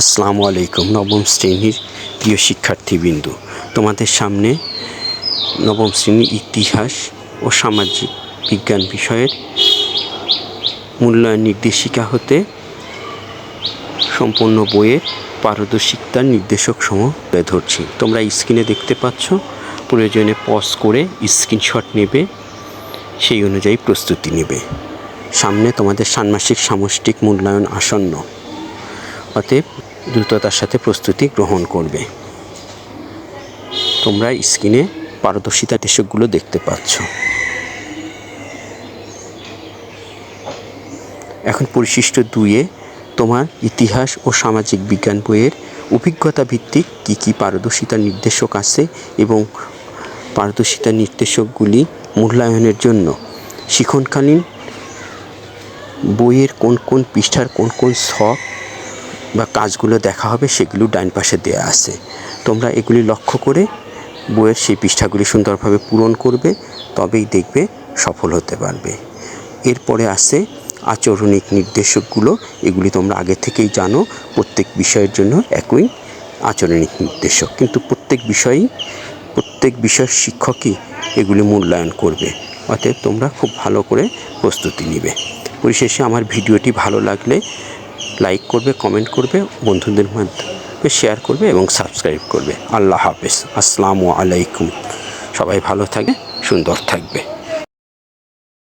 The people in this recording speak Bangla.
আসসালামু আলাইকুম। নবম শ্রেণীর প্রিয় শিক্ষার্থীবৃন্দ, তোমাদের সামনে নবম শ্রেণীর ইতিহাস ও সামাজিক বিজ্ঞান বিষয়ের মূল্যায়ন নির্দেশিকা হতে সম্পূর্ণ বইয়ের পারদর্শিতার নির্দেশক সমূহ তুলে ধরছি। তোমরা স্ক্রিনে দেখতে পাচ্ছ। প্রয়োজনে পজ করে স্ক্রিনশট নেবে, সেই অনুযায়ী প্রস্তুতি নেবে। সামনে তোমাদের ষান্মাসিক সামষ্টিক মূল্যায়ন আসন্ন, অতএব দ্রুততার সাথে প্রস্তুতি গ্রহণ করবে। তোমরা স্ক্রিনে পারদর্শিতা নির্দেশকগুলো দেখতে পাচ্ছ। এখন পরিশিষ্ট 2-এ তোমার ইতিহাস ও সামাজিক বিজ্ঞান বইয়ের অভিজ্ঞতা ভিত্তিক কী কী পারদর্শিতা নির্দেশক আছে এবং পারদর্শিতা নির্দেশকগুলি মূল্যায়নের জন্য শিক্ষণকালীন বইয়ের কোন কোন পৃষ্ঠার কোন কোন ছক বা কাজগুলো দেখা হবে সেগুলো ডান পাশে দেওয়া আছে। তোমরা এগুলি লক্ষ্য করে বইয়ের সেই পৃষ্ঠাগুলি সুন্দরভাবে পূরণ করবে, তবেই দেখবে সফল হতে পারবে। এরপরে আছে আচরণিক নির্দেশকগুলো। এগুলি তোমরা আগে থেকেই জানো, প্রত্যেক বিষয়ের জন্য একই আচরণিক নির্দেশক, কিন্তু প্রত্যেক বিষয়ের শিক্ষকই এগুলি মূল্যায়ন করবে। অতএব তোমরা খুব ভালো করে প্রস্তুতি নিবে। পরিশেষে আমার ভিডিওটি ভালো লাগলে লাইক করবে, কমেন্ট করবে, বন্ধুদের মাধ্যমে শেয়ার করবে এবং সাবস্ক্রাইব করবে। আল্লাহ হাফেজ। আসসালামু আলাইকুম। সবাই ভালো থাকবে, সুন্দর থাকবে।